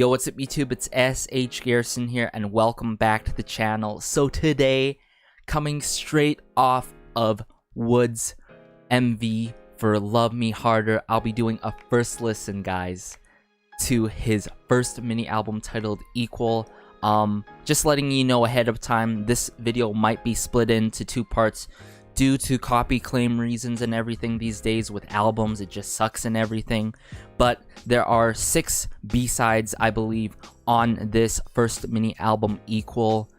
Yo, what's up YouTube? It's SH Garrison here and welcome back to the channel. So today, coming straight off of WOODZ MV for Love Me Harder, I'll be doing a first listen, guys, to his first mini album titled Equal. Just letting you know ahead of time, this video might be split into two parts due to copy claim reasons and everything these days with albums. It just sucks and everything. But there are 6 B-sides, I believe, on this first mini album, Equal.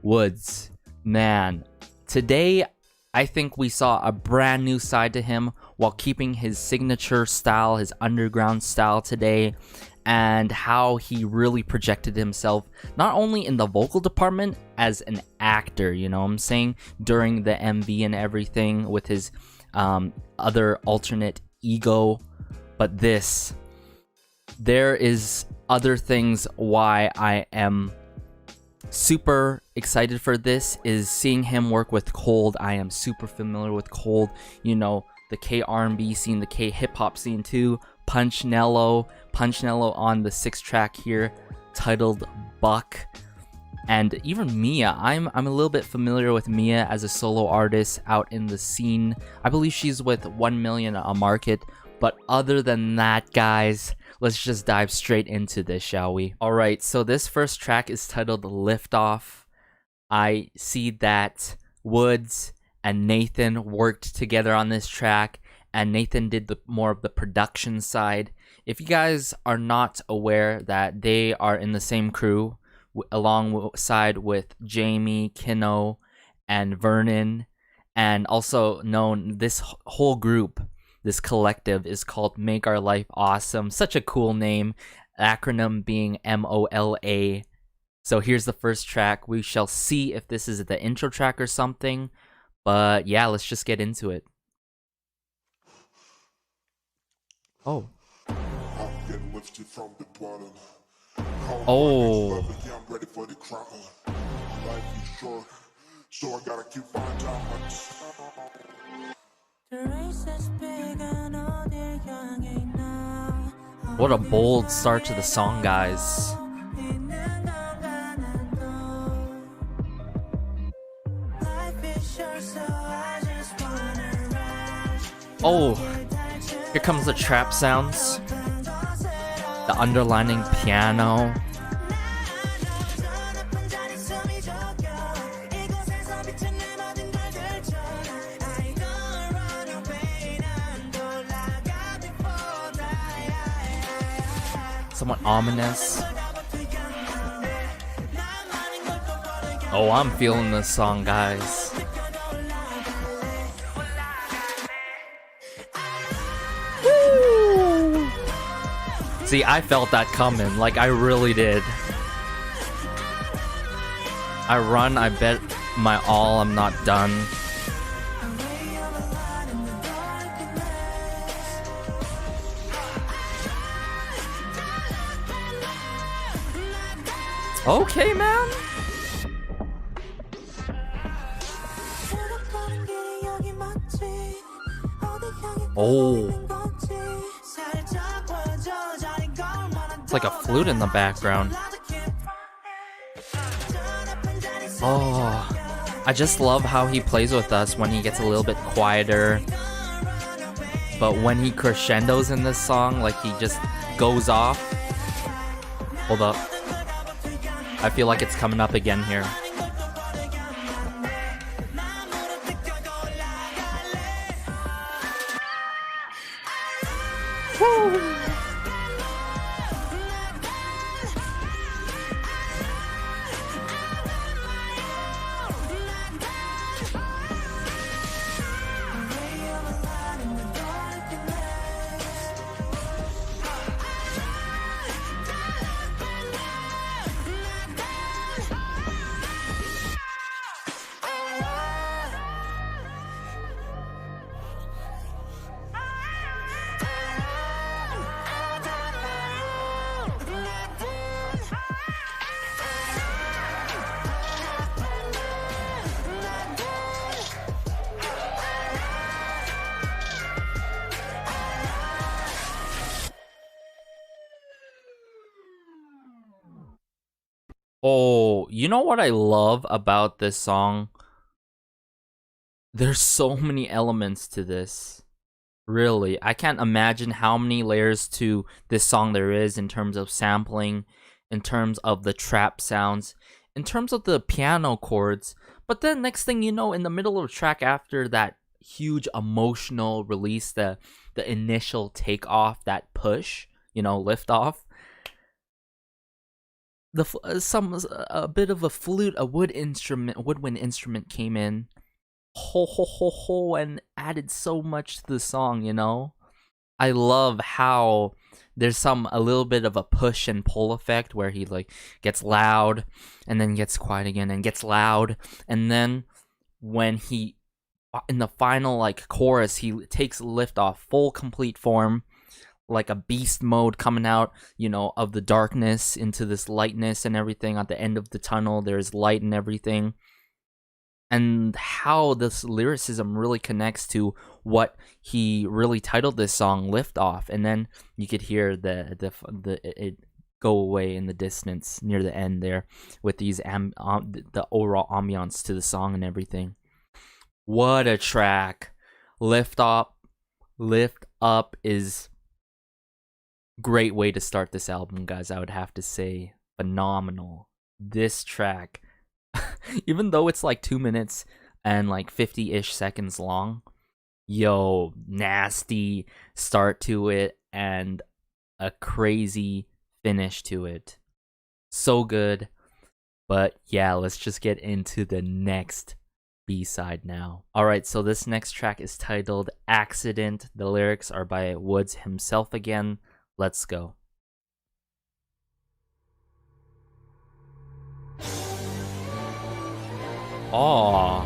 WOODZ, man, today I think we saw a brand new side to him while keeping his signature style, his underground style today, and how he really projected himself not only in the vocal department as an actor, you know what I'm saying, during the MV and everything with his other alternate ego, but there is other things why I am super excited for this is seeing him work with Colde. I am super familiar with Colde, you know, the K R&B scene, the K hip hop scene too. Punchnello on the 6th track here titled Buck, and even Mia. I'm a little bit familiar with Mia as a solo artist out in the scene. I believe she's with 1 Million a Market, but other than that, guys, let's just dive straight into this, shall we? Alright, so this first track is titled Liftoff. I see that WOODZ and Nathan worked together on this track, and Nathan did more of the production side. If you guys are not aware that they are in the same crew alongside with Jamie, Kino, and Vernon, and also known, this whole group, this collective is called Make Our Life Awesome. Such a cool name, acronym being MOLA. So here's the first track. We shall see if this is the intro track or something, but yeah, let's just get into it. Oh. Oh. What a bold start to the song, guys. Oh, here comes the trap sounds, the underlining piano. Somewhat ominous. Oh, I'm feeling this song, guys. Woo! See, I felt that coming, like I really did. I run, I bet my all, I'm not done. Okay, man. Oh. It's like a flute in the background. Oh. I just love how he plays with us when he gets a little bit quieter. But when he crescendos in this song, like he just goes off. Hold up. I feel like it's coming up again here. Woo! Oh, you know what I love about this song? There's so many elements to this. Really, I can't imagine how many layers to this song there is in terms of sampling, in terms of the trap sounds, in terms of the piano chords. But then next thing you know, in the middle of the track after that huge emotional release, the initial takeoff, that push, lift off, a bit of a flute, a woodwind instrument came in, ho ho ho ho, and added so much to the song. I love how there's a little bit of a push and pull effect where he like gets loud and then gets quiet again and gets loud, and then when he in the final like chorus he takes lift off full complete form, like a beast mode coming out, of the darkness into this lightness and everything. At the end of the tunnel there's light and everything, and how this lyricism really connects to what he really titled this song, Lift Off. And then you could hear it go away in the distance near the end there with these the overall ambiance to the song and everything. What a track. Lift Up is great way to start this album, guys. I would have to say phenomenal. This track, even though it's like 2 minutes and like 50-ish seconds long, nasty start to it and a crazy finish to it. So good. But yeah, let's just get into the next B-side now. Alright, so this next track is titled Accident. The lyrics are by WOODZ himself again. Let's go. Aw,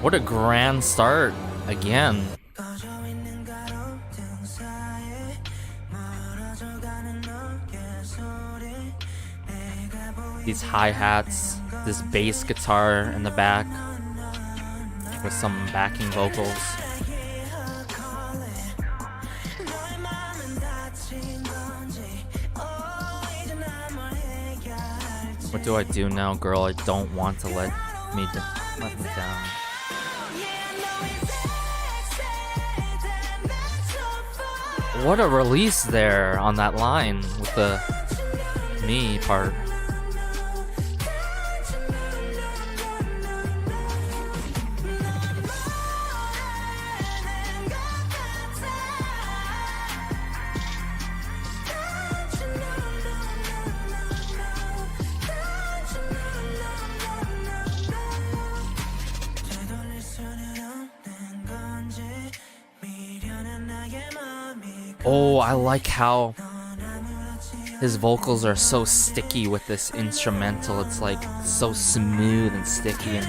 what a grand start again. These hi-hats, this bass guitar in the back with some backing vocals. What do I do now, girl? I don't want to let me down. What a release there on that line with the me part. Oh, I like how his vocals are so sticky with this instrumental. It's like so smooth and sticky, and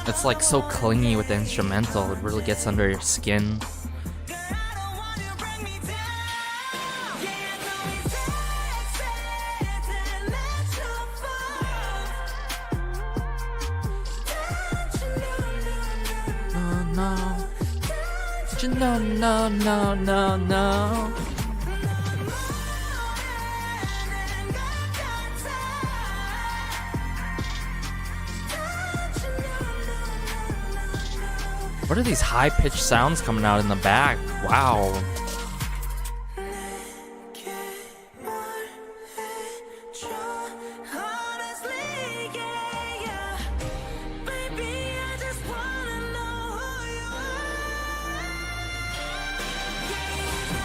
it's like so clingy with the instrumental. It really gets under your skin. No. What are these high-pitched sounds coming out in the back? Wow.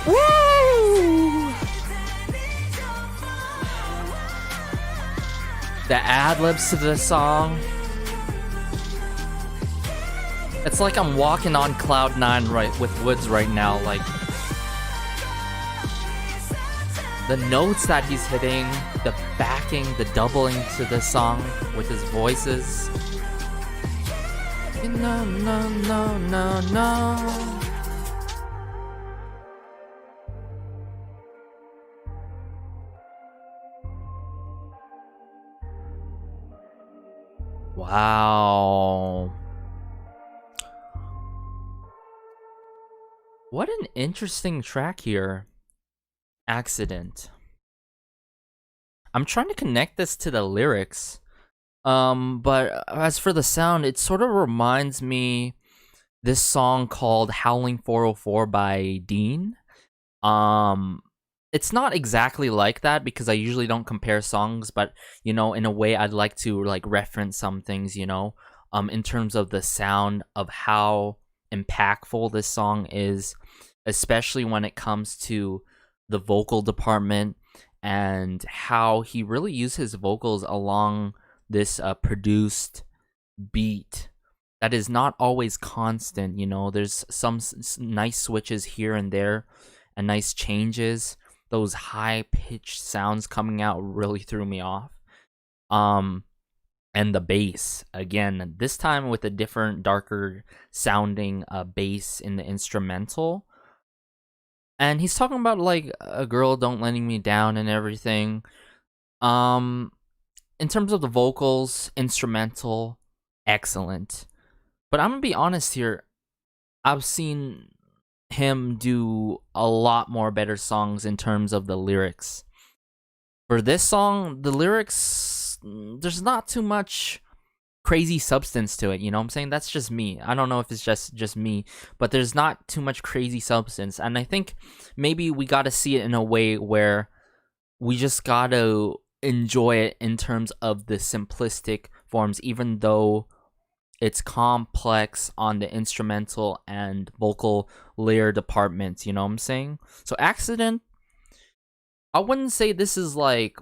Woo! The ad-libs to this song. It's like I'm walking on cloud 9 right with WOODZ right now. Like the notes that he's hitting, the backing, the doubling to this song with his voices. No. Wow. What an interesting track here. Accident. I'm trying to connect this to the lyrics. But as for the sound, it sort of reminds me this song called Howling 404 by Dean. It's not exactly like that because I usually don't compare songs, but you know, in a way I'd like to like reference some things, you know, in terms of the sound of how impactful this song is, especially when it comes to the vocal department and how he really used his vocals along this produced beat that is not always constant. You know, there's some nice switches here and there and nice changes. Those high pitched sounds coming out really threw me off. And the bass again, this time with a different, darker sounding bass in the instrumental. And he's talking about like a girl don't letting me down and everything. In terms of the vocals, instrumental, excellent. But I'm gonna be honest here, I've seen him do a lot more better songs in terms of the lyrics. For this song, the lyrics, there's not too much crazy substance to it, you know what I'm saying? That's just me. I don't know if it's just me, but there's not too much crazy substance. And I think maybe we gotta see it in a way where we just gotta enjoy it in terms of the simplistic forms, even though it's complex on the instrumental and vocal layer departments, you know what I'm saying? So Accident, I wouldn't say this is like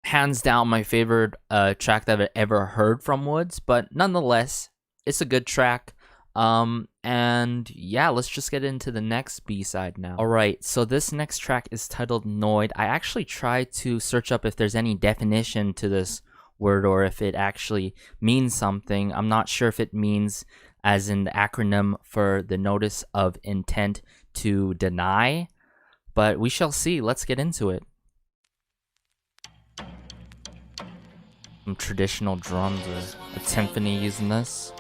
hands down my favorite track that I've ever heard from WOODZ, but nonetheless, it's a good track. And yeah, let's just get into the next B-side now. Alright, so this next track is titled NOID. I actually tried to search up if there's any definition to this word or if it actually means something. I'm not sure if it means as in the acronym for the notice of intent to deny, but we shall see. Let's get into it. Some traditional drums or a timpani using this.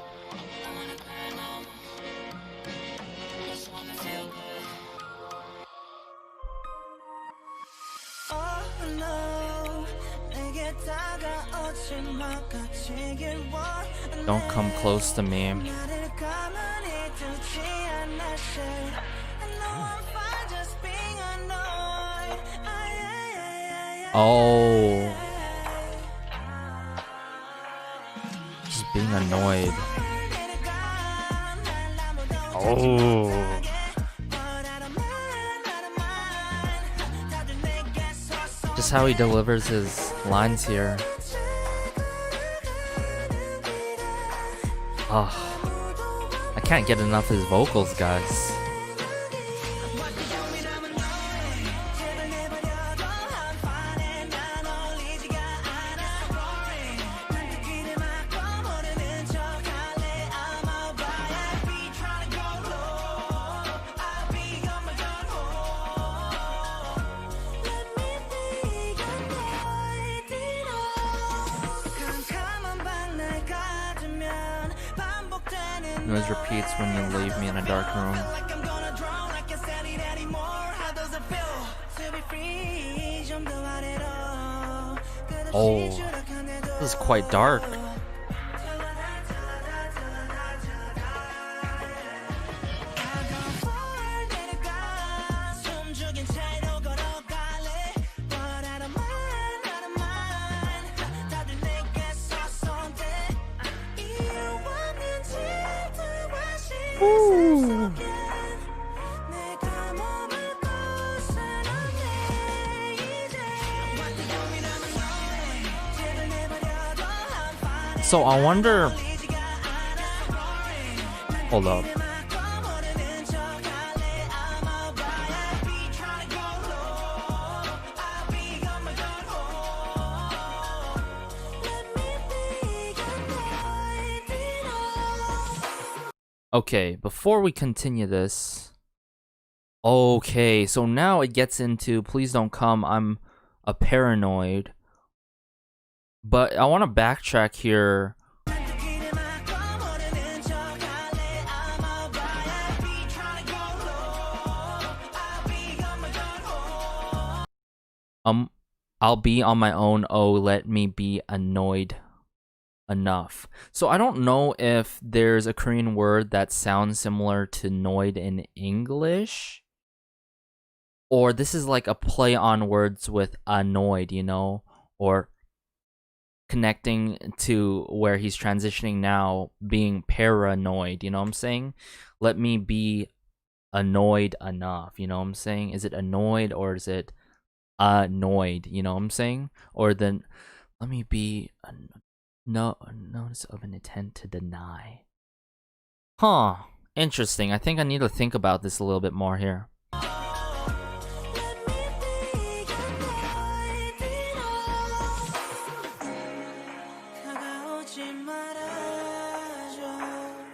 Don't come close to me. Oh. Just being annoyed. Oh. Just how he delivers his lines here. Oh, I can't get enough of his vocals, guys. Noise repeats when you leave me in a dark room. Oh, this is quite dark. Ooh. So I wonder. Hold up. Okay, before we continue this. Okay, so now it gets into please don't come, I'm a paranoid. But I want to backtrack here. Um, I'll be on my own. Oh, let me be annoyed enough. So I don't know if there's a Korean word that sounds similar to noid in English, or this is like a play on words with annoyed, you know, or connecting to where he's transitioning now, being paranoid, you know what I'm saying? Let me be annoyed enough, you know what I'm saying? Is it annoyed or is it annoyed, you know what I'm saying? Or then let me be no notice of an intent to deny. Huh, interesting. I think I need to think about this a little bit more here.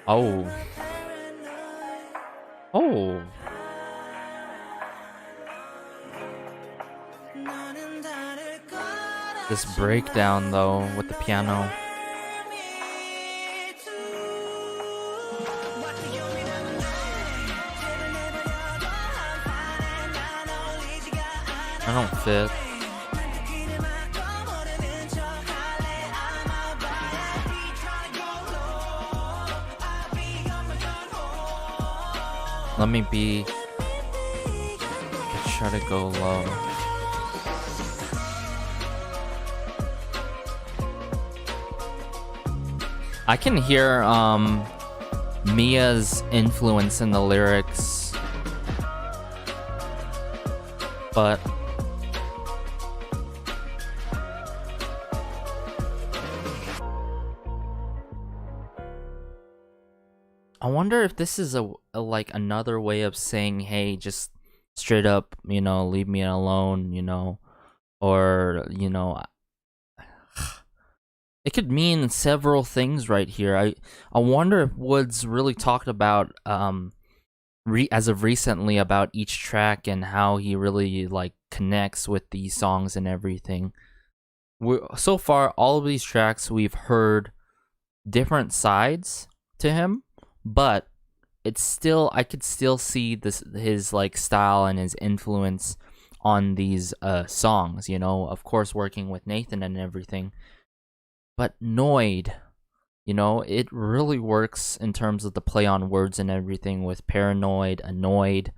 Oh. Oh. This breakdown though with the piano. I don't fit. Let me be. Let's try to go low. I can hear Mia's influence in the lyrics, but I wonder if this is a like another way of saying, hey, just straight up, you know, leave me alone, you know, or, you know, it could mean several things right here. I wonder if WOODZ really talked about as of recently about each track and how he really like connects with these songs and everything. So far, all of these tracks we've heard different sides to him, but it's still, I could still see his like style and his influence on these songs, you know, of course working with Nathan and everything. But NOID, you know, it really works in terms of the play on words and everything with paranoid, annoyed,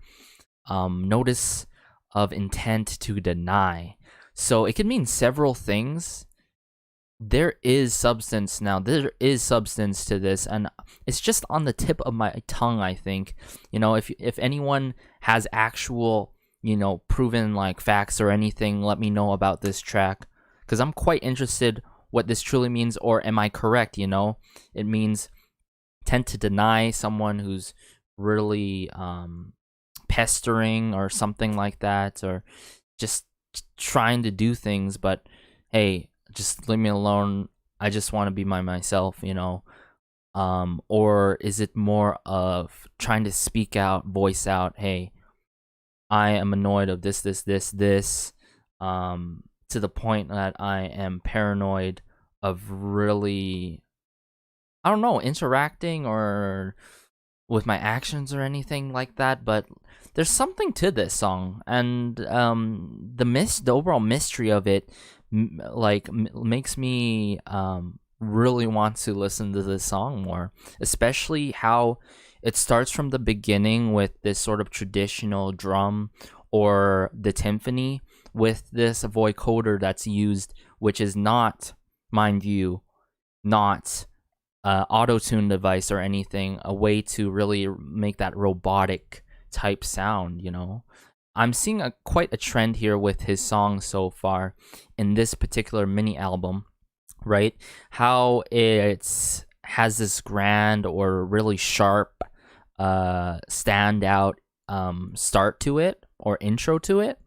notice of intent to deny. So it can mean several things. There is substance now. There is substance to this, and it's just on the tip of my tongue, I think. You know, if anyone has actual, you know, proven like facts or anything, let me know about this track, because I'm quite interested what this truly means, or am I correct, you know? It means tend to deny someone who's really pestering or something like that, or just trying to do things, but hey, just leave me alone. I just want to be myself, you know? Or is it more of trying to speak out, voice out, hey, I am annoyed of this, to the point that I am paranoid of really, I don't know, interacting or with my actions or anything like that. But there's something to this song, and the overall mystery of it makes me really want to listen to this song more, especially how it starts from the beginning with this sort of traditional drum or the timpani with this vocoder that's used, which is not, mind you, not auto-tune device or anything, a way to really make that robotic type sound, you know. I'm seeing quite a trend here with his songs so far in this particular mini album, right? How it has this grand or really sharp standout start to it or intro to it,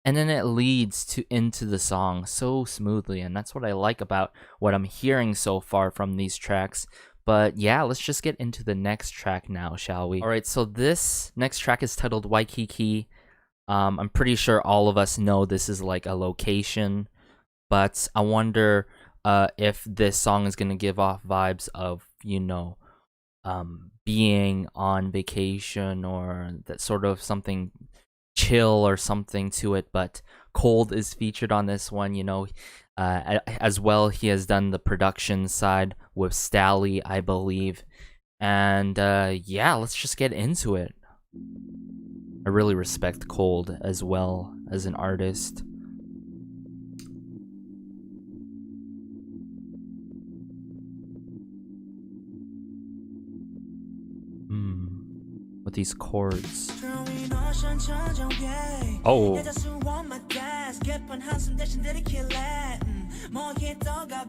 and then it leads into the song so smoothly, and that's what I like about what I'm hearing so far from these tracks. But yeah, let's just get into the next track now, shall we? All right, so this next track is titled Waikiki. I'm pretty sure all of us know this is like a location, but I wonder if this song is gonna give off vibes of, you know, being on vacation or that sort of something chill or something to it, but Colde is featured on this one, you know. As well, he has done the production side with Stally, I believe. And yeah, let's just get into it. I really respect Colde as well as an artist. With these chords. Oh.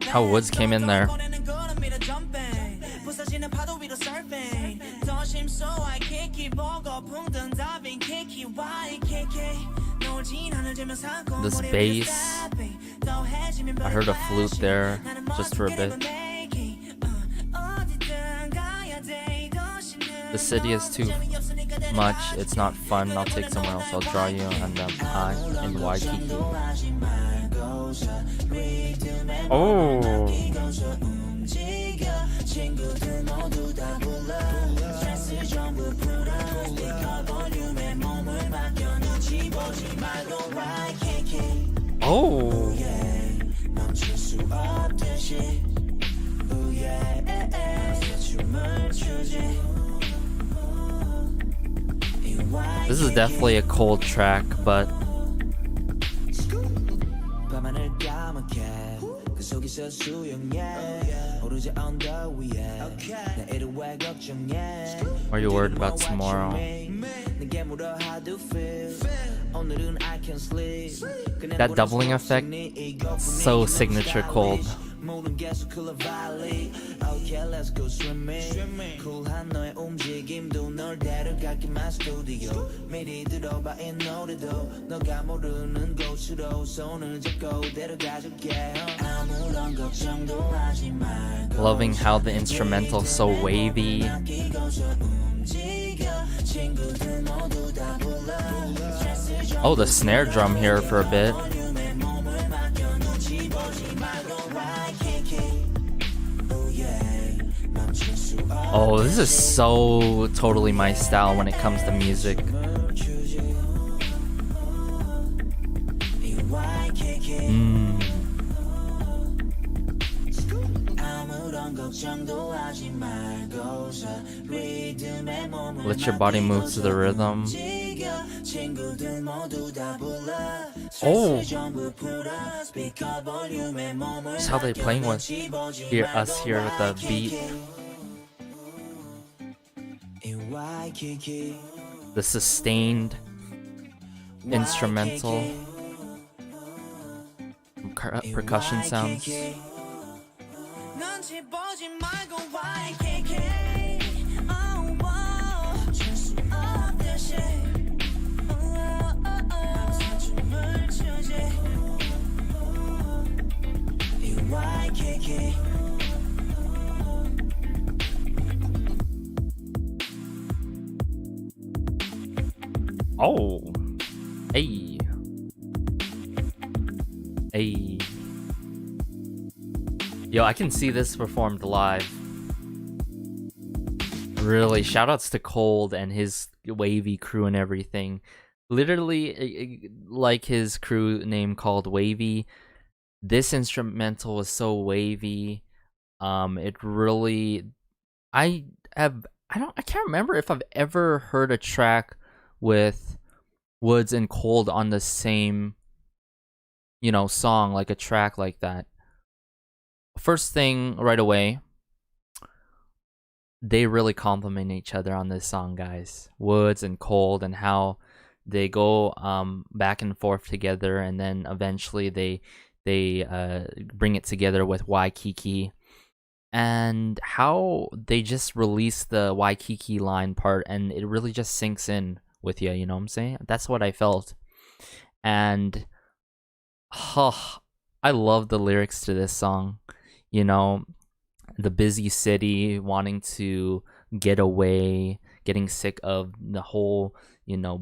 How WOODZ came in there. This bass. I heard a flute there just for a bit. The city is too much, it's not fun, I'll take somewhere else, I'll draw you and in Waikiki. Oh! Oh! This is definitely a Colde track, but are you worried about tomorrow? That doubling effect, so signature Colde. Loving how the instrumental's so wavy. Oh, the snare drum here for a bit. Oh, this is so totally my style when it comes to music. Let your body move to the rhythm. Oh! That's how they're playing with us here with the beat. The sustained instrumental percussion sounds. Oh, hey, hey, yo, I can see this performed live. Really, shoutouts to Colde and his wavy crew and everything. Literally, like his crew name called Wavy. This instrumental is so wavy. It really, I can't remember if I've ever heard a track with WOODZ and Colde on the same, song, like a track like that. First thing right away, they really complement each other on this song, guys. WOODZ and Colde, and how they go back and forth together, and then eventually they bring it together with Waikiki, and how they just release the Waikiki line part, and it really just sinks in with you, you know what I'm saying? That's what I felt. And I love the lyrics to this song. The busy city, wanting to get away, getting sick of the whole,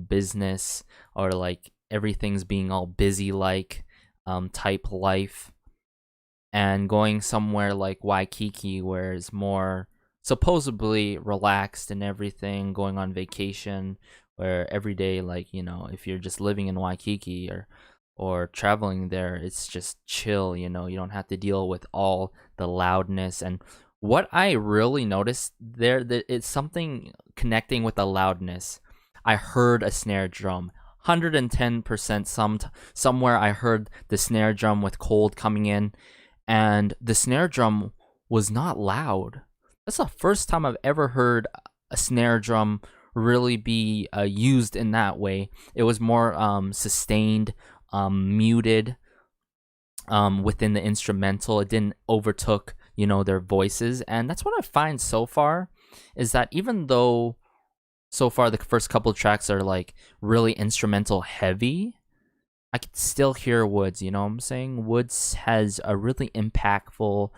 business, or like everything's being all busy like type life, and going somewhere like Waikiki where it's more supposedly relaxed and everything, going on vacation, where every day, like, you know, if you're just living in Waikiki or traveling there, it's just chill, you know, you don't have to deal with all the loudness. And what I really noticed there, that it's something connecting with the loudness. I heard a snare drum 110%. Somewhere I heard the snare drum with Colde coming in, and the snare drum was not loud. That's the first time I've ever heard a snare drum really be used in that way. It was more sustained, muted within the instrumental. It didn't overtook, you know, their voices. And that's what I find so far, is that even though so far the first couple of tracks are like really instrumental heavy, I could still hear WOODZ, you know what I'm saying? WOODZ has a really impactful,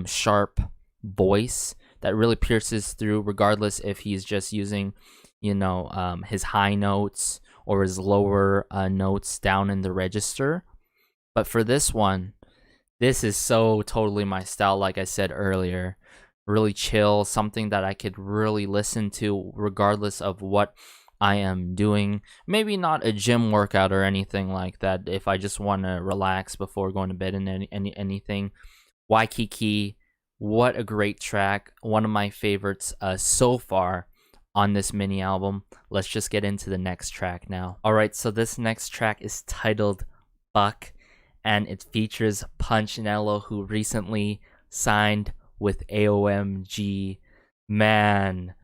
sharp voice that really pierces through, regardless if he's just using, you know, his high notes or his lower notes down in the register. But for this one, this is so totally my style, like I said earlier. Really chill, something that I could really listen to regardless of what I am doing. Maybe not a gym workout or anything like that, if I just want to relax before going to bed and anything. Waikiki, what a great track. One of my favorites so far on this mini album. Let's just get into the next track now. Alright, so this next track is titled Buck, and it features Punchnello, who recently signed with AOMG. Man,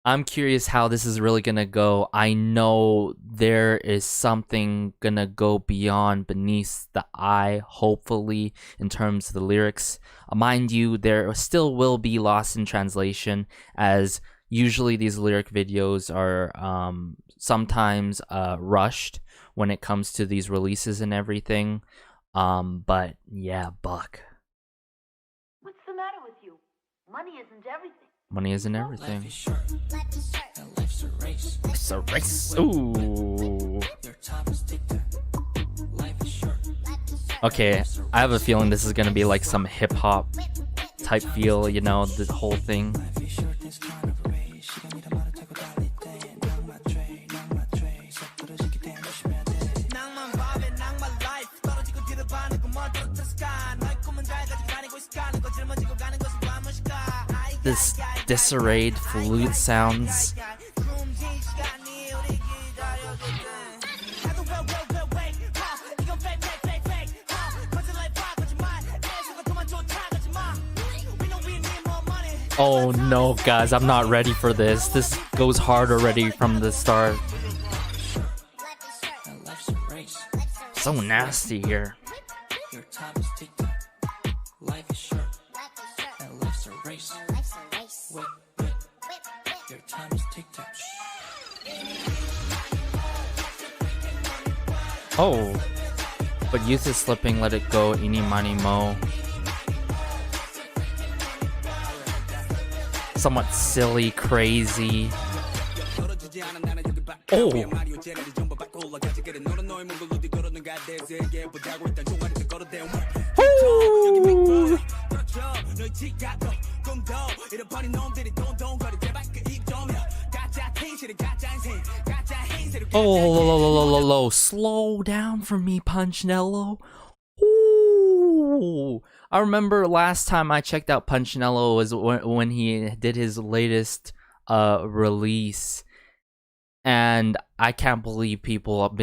I'm curious how this is really gonna go. I know there is something gonna go beyond beneath the eye, hopefully, in terms of the lyrics. Mind you, there still will be lost in translation, as usually these lyric videos are sometimes rushed when it comes to these releases and everything. But yeah, Buck. What's the matter with you? Money isn't everything. Money isn't everything. It's a race. Ooh. Okay, I have a feeling this is gonna be like some hip hop type feel, you know, the whole thing. This disarrayed flute sounds. Oh no, guys, I'm not ready for this. This goes hard already from the start. So nasty here. Oh, but youth is slipping, let it go, eeny, miny, mo. Somewhat silly, crazy. Oh. Ooh. Oh, slow down for me, Punchnello. Ooh. I remember last time I checked out Punchnello was when he did his latest release, and I can't believe people have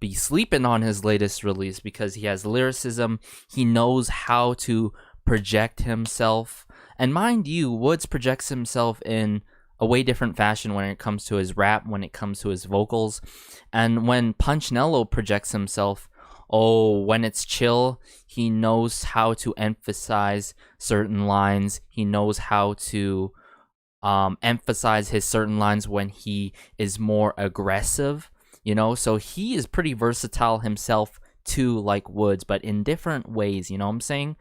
be sleeping on his latest release, because he has lyricism. He knows how to project himself, and mind you, WOODZ projects himself in a way different fashion when it comes to his rap, when it comes to his vocals. And when Punchnello projects himself, oh, when it's chill, he knows how to emphasize certain lines. He knows how to emphasize his certain lines when he is more aggressive, you know? So he is pretty versatile himself too, like WOODZ, but in different ways, you know what I'm saying?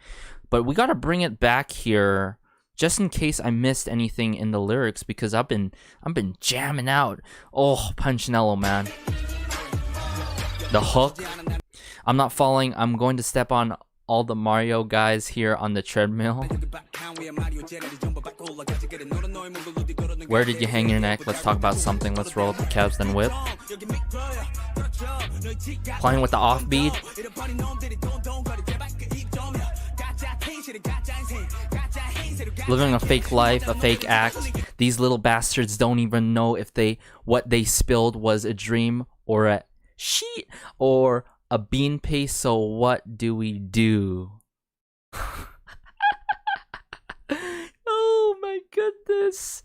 But we gotta bring it back here, just in case I missed anything in the lyrics, because I've been jamming out. Oh, Punchnello, man. The hook. I'm not falling. I'm going to step on all the Mario guys here on the treadmill. Where did you hang your neck? Let's talk about something. Let's roll up the cabs, then whip. Playing with the offbeat. Living a fake life, a fake act. These little bastards don't even know if what they spilled was a dream or a sheet or a bean paste. So what do we do? Oh my goodness.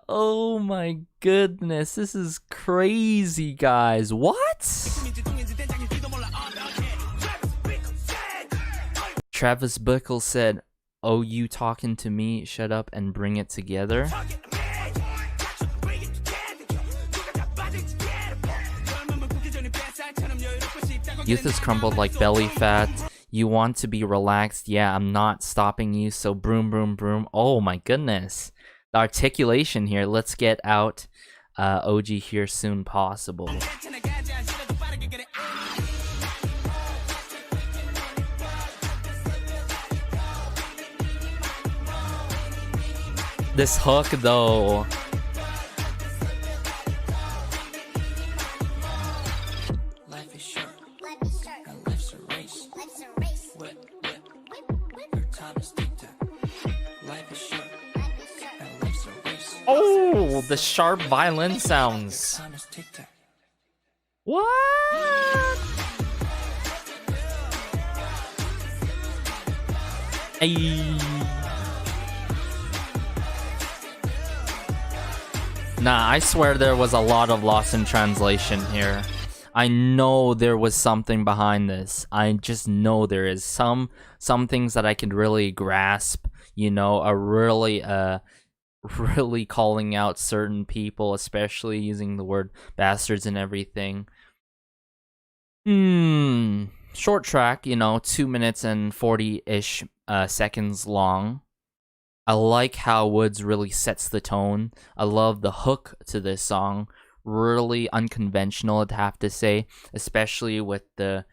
Oh my goodness. This is crazy, guys. What? Travis Bickle said, "Oh, you talking to me? Shut up and bring it together." Youth is crumbled like belly fat. You want to be relaxed? Yeah, I'm not stopping you. So broom, broom, broom. Oh my goodness. The articulation here. Let's get out OG here soon possible. This hook though. Oh, the sharp violin sounds. What? Ay. Nah, I swear there was a lot of loss in translation here. I know there was something behind this. I just know there is some things that I could really grasp, you know, really calling out certain people, especially using the word bastards and everything. Short track, you know, 2 minutes and 40-ish seconds long. I like how WOODZ really sets the tone. I love the hook to this song. Really unconventional, I'd have to say, especially with the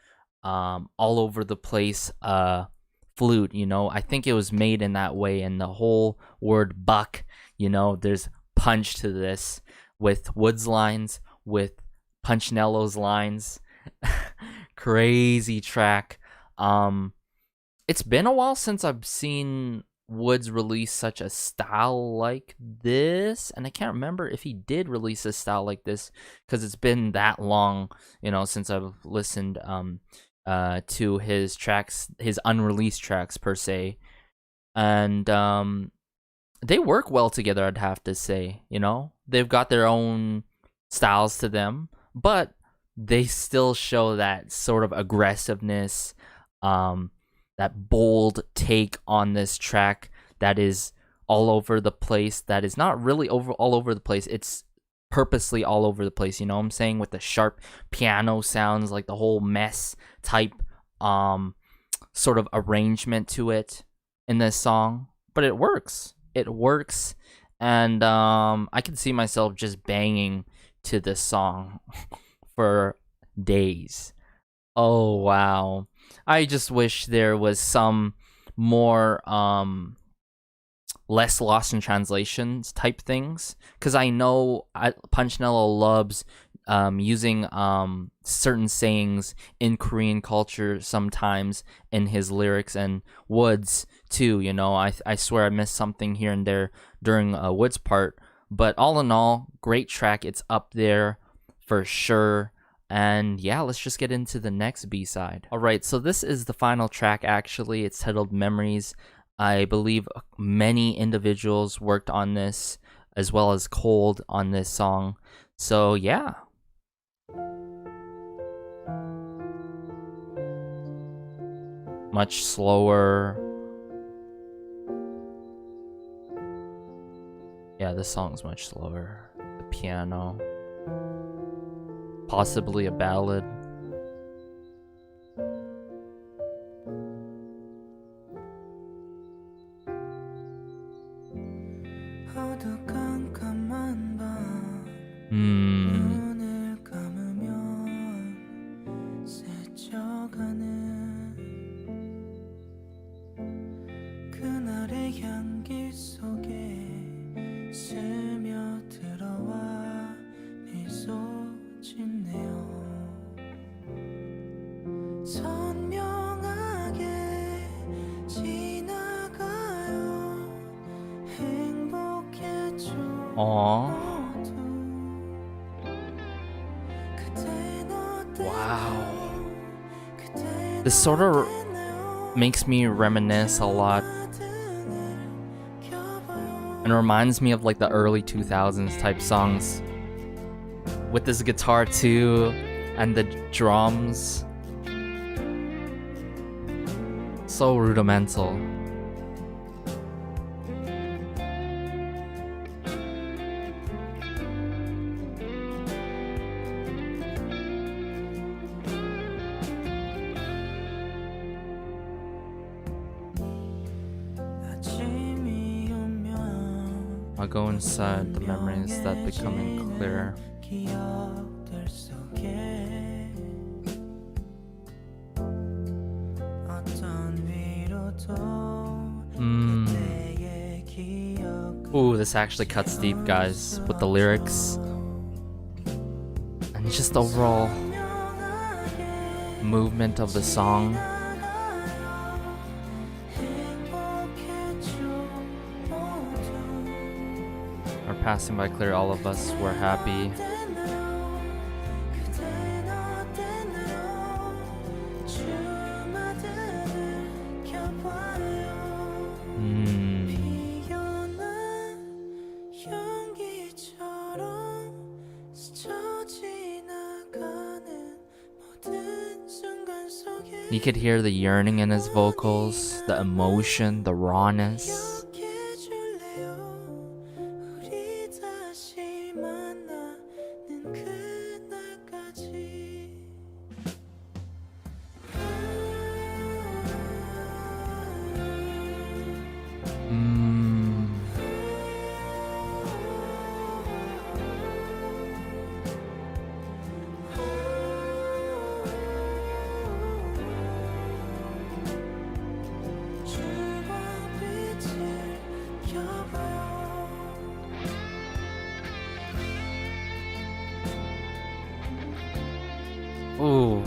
all over the place flute, you know. I think it was made in that way, and the whole word buck, you know, there's punch to this with WOODZ lines, with Punchnello's lines. Crazy track. It's been a while since I've seen WOODZ release such a style like this, and I can't remember if he did release a style like this because it's been that long, you know, since I've listened to his tracks, his unreleased tracks per se, and they work well together, I'd have to say. You know, they've got their own styles to them, but they still show that sort of aggressiveness, that bold take on this track that is all over the place, that is not really all over the place, it's purposely all over the place, you know what I'm saying, with the sharp piano sounds, like the whole mess type sort of arrangement to it in this song. But it works, and I can see myself just banging to this song for days. Oh wow, I just wish there was some more less lost in translations type things, because I know Punchnello loves using certain sayings in Korean culture sometimes in his lyrics, and WOODZ too, you know. I swear I missed something here and there during WOODZ part, but all in all, great track. It's up there for sure. And yeah, let's just get into the next B-side. Alright, so this is the final track actually. It's titled Memories. I believe many individuals worked on this, as well as Colde on this song. So yeah. Much slower. Yeah, this song's much slower. The piano. Possibly a ballad. 그날의 향기 속에 스며들어와 미소 짓네요 선명하게 지나가요 행복했죠 모두 그댄 Wow. 어땠나요 This sort of makes me reminisce a lot and reminds me of like the early 2000s type songs with this guitar too and the drums. So rudimental. 아침이 오면 I'll go inside the memories that becoming clearer. 기억들 속에 어떤 위로도 그때의 기억 Ooh, this actually cuts deep, guys, with the lyrics and just the overall movement of the song. Are passing by clear, all of us were happy. You could hear the yearning in his vocals, the emotion, the rawness. Ooh.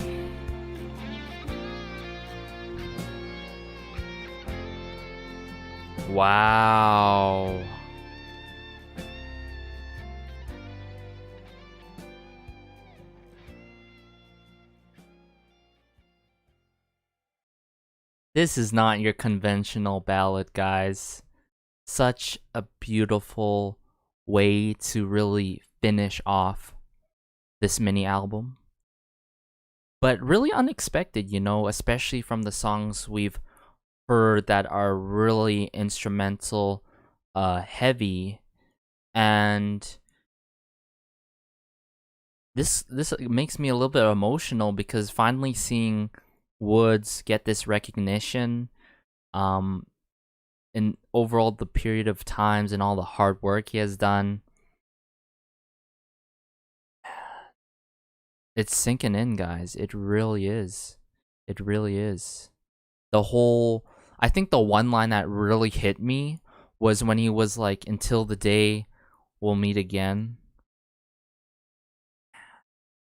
Wow. This is not your conventional ballad, guys. Such a beautiful way to really finish off this mini album. But really unexpected, you know, especially from the songs we've heard that are really instrumental, heavy, and this makes me a little bit emotional because finally seeing WOODZ get this recognition, in overall the period of times and all the hard work he has done. It's sinking in, guys. It really is. It really is. I think the one line that really hit me was when he was like, "Until the day we'll meet again."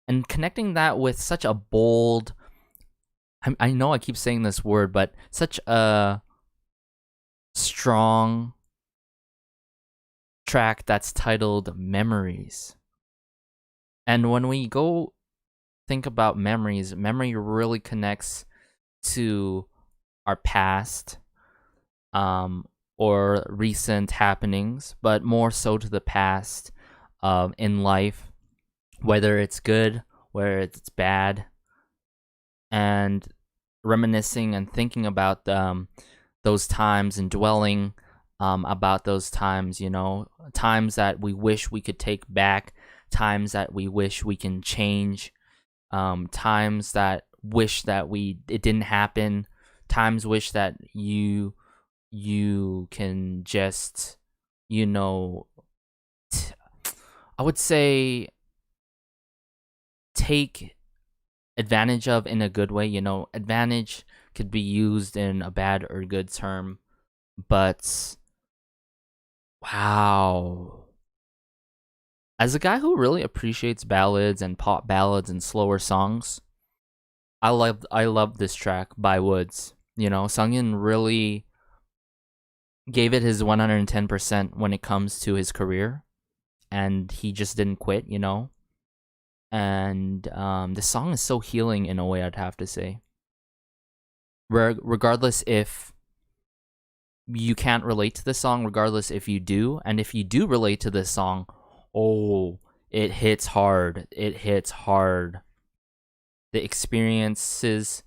And connecting that with such a bold, I know I keep saying this word, but such a strong track that's titled Memories. And when we go think about memories, memory really connects to our past, or recent happenings, but more so to the past, in life, whether it's good, whether it's bad, and reminiscing and thinking about those times and dwelling about those times, you know, times that we wish we could take back, times that we wish we can change, times that wish that it didn't happen, times wish that you can just, you know, I would say take advantage of in a good way. You know, advantage could be used in a bad or good term, But wow. As a guy who really appreciates ballads and pop ballads and slower songs, I love this track by WOODZ. You know, Seungyoun really gave it his 110% when it comes to his career, and he just didn't quit, you know. And the song is so healing in a way, I'd have to say. Regardless if you can't relate to the song, regardless if you do, and if you do relate to this song, oh, it hits hard. It hits hard. The experiences,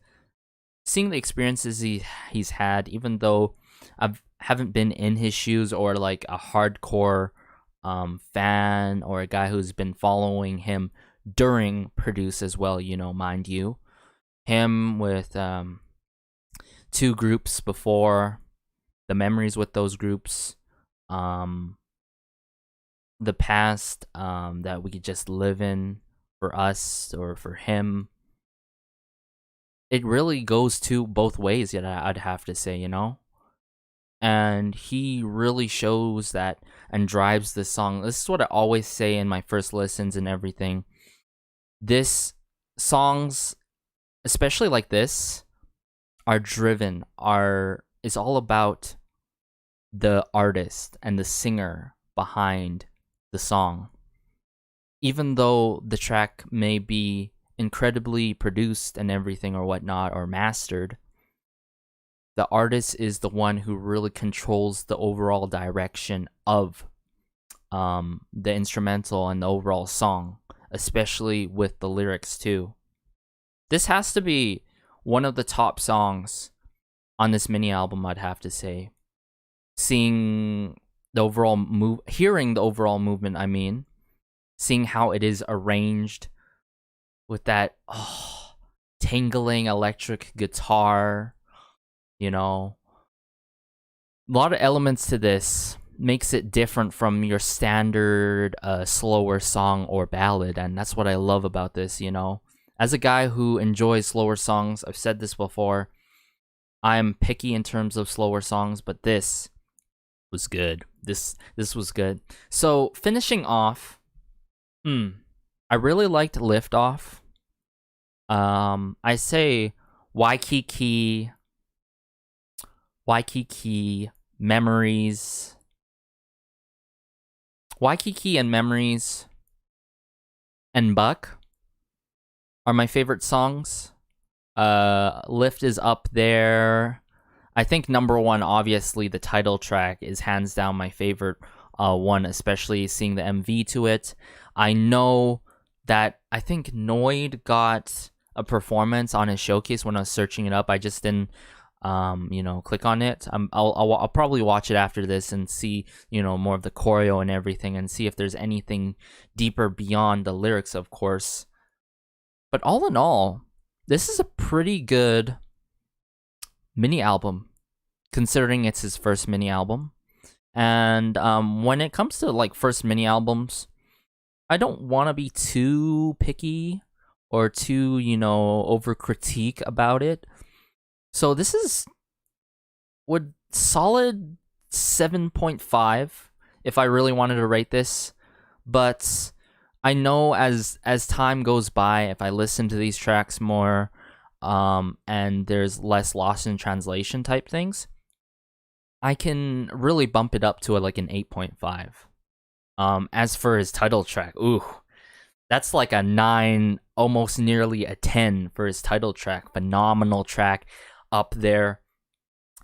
seeing the experiences he's had, even though I haven't been in his shoes or like a hardcore fan or a guy who's been following him during Produce as well, you know, mind you. Him with 2 groups before, the memories with those groups, the past that we could just live in for us or for him. It really goes to both ways, yet I'd have to say, you know? And he really shows that and drives this song. This is what I always say in my first listens and everything. This songs, especially like this, are driven, is all about the artist and the singer behind the song. Even though the track may be incredibly produced and everything or whatnot, or mastered, the artist is the one who really controls the overall direction of the instrumental and the overall song, especially with the lyrics too. This has to be one of the top songs on this mini album, I'd have to say. Seeing the overall hearing the overall movement, I mean, seeing how it is arranged with that tingling electric guitar, you know, a lot of elements to this makes it different from your standard slower song or ballad, and that's what I love about this, you know. As a guy who enjoys slower songs, I've said this before, I'm picky in terms of slower songs, but this was good. This was good. So finishing off, I really liked Lift Off. I say Waikiki, Memories. Waikiki and Memories and Buck are my favorite songs. Lift is up there. I think number 1, obviously, the title track is hands down my favorite one, especially seeing the MV to it. I know that I think NOID got a performance on his showcase when I was searching it up. I just didn't, click on it. I'll probably watch it after this and see, more of the choreo and everything, and see if there's anything deeper beyond the lyrics, of course. But all in all, this is a pretty good mini album, considering it's his first mini album. And when it comes to like first mini albums, I don't want to be too picky or too, over critique about it. So this is solid 7.5 if I really wanted to rate this. But I know as time goes by, if I listen to these tracks more, and there's less lost in translation type things, I can really bump it up to like an 8.5. As for his title track, that's like a 9, almost nearly a 10 for his title track. Phenomenal track, up there.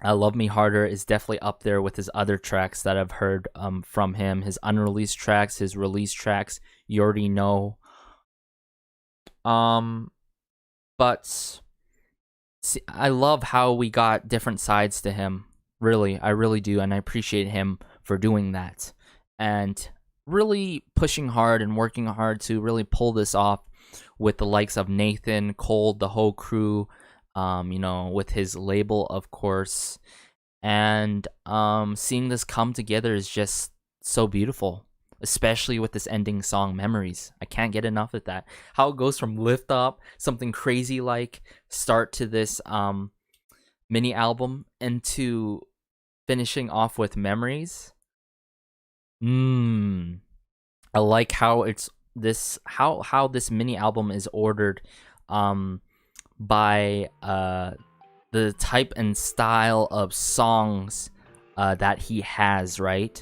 Love Me Harder is definitely up there with his other tracks that I've heard from him. His unreleased tracks, his released tracks, you already know. But see, I love how we got different sides to him. Really, I really do, and I appreciate him for doing that. And really pushing hard and working hard to really pull this off with the likes of Nathan, Colde, the whole crew, with his label, of course. And seeing this come together is just so beautiful, especially with this ending song, Memories. I can't get enough of that. How it goes from lift up, something crazy like start to this mini album, into finishing off with Memories. I like how it's this how this mini album is ordered by the type and style of songs that he has, right?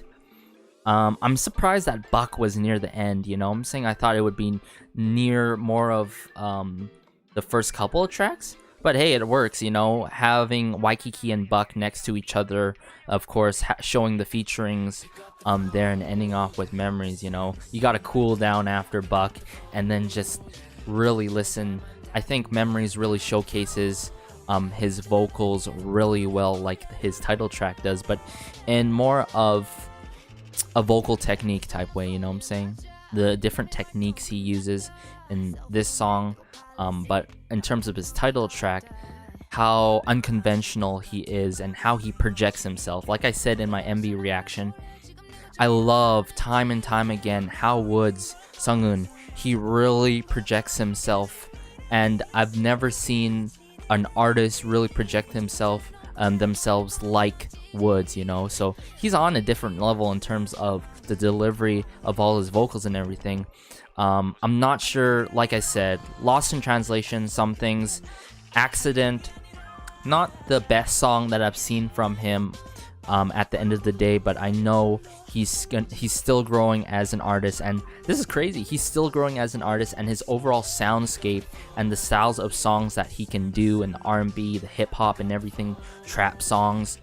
I'm surprised that Buck was near the end, you know. I'm saying I thought it would be near more of the first couple of tracks. But hey, it works, you know, having Waikiki and Buck next to each other, of course, showing the featurings there and ending off with Memories, you know. You gotta cool down after Buck and then just really listen. I think Memories really showcases his vocals really well, like his title track does, but in more of a vocal technique type way, you know what I'm saying? The different techniques he uses in this song, but in terms of his title track, how unconventional he is and how he projects himself. Like I said in my MV reaction, I love time and time again how WOODZ Seungyoun, he really projects himself, and I've never seen an artist really project himself themselves like WOODZ, you know. So he's on a different level in terms of the delivery of all his vocals and everything. I'm not sure, like I said, lost in translation, some things. Accident, not the best song that I've seen from him at the end of the day, but I know he's still growing as an artist, and this is crazy. He's still growing as an artist, and his overall soundscape and the styles of songs that he can do, and the R&B, the hip hop, and everything, trap songs.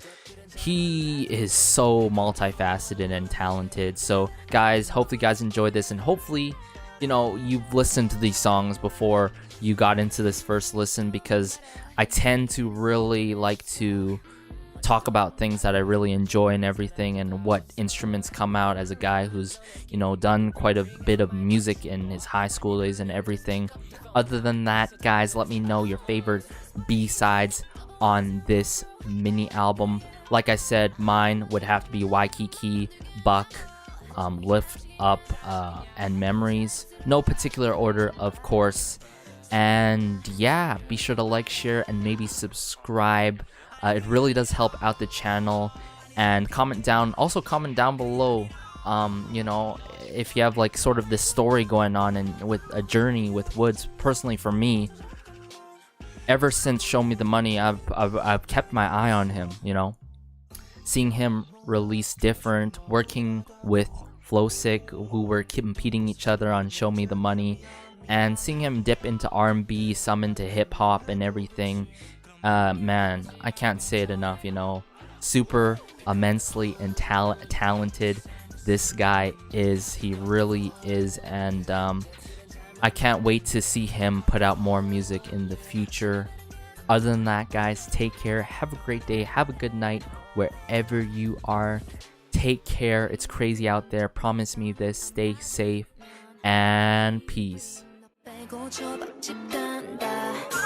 He is so multifaceted and talented. So guys, hopefully you guys enjoyed this, and hopefully, you know, you've listened to these songs before you got into this first listen, because I tend to really like to talk about things that I really enjoy and everything, and what instruments come out as a guy who's, you know, done quite a bit of music in his high school days and everything. Other than that, guys, let me know your favorite B-sides on this mini album. Like I said, mine would have to be Waikiki, Buck, Lift Up, and Memories. No particular order, of course. And yeah, be sure to like, share, and maybe subscribe. It really does help out the channel. And comment down below, you know, if you have like sort of this story going on and with a journey with WOODZ. Personally, for me, ever since Show Me the Money, I've kept my eye on him, you know. Seeing him release different, working with Flowsick, who were competing each other on Show Me the Money, and seeing him dip into R&B, some into hip hop and everything. Man, I can't say it enough, you know. Super immensely and talented this guy is. He really is, and I can't wait to see him put out more music in the future. Other than that, guys, take care. Have a great day. Have a good night wherever you are. Take care. It's crazy out there. Promise me this. Stay safe and peace. 빼고 저 밥집 간다.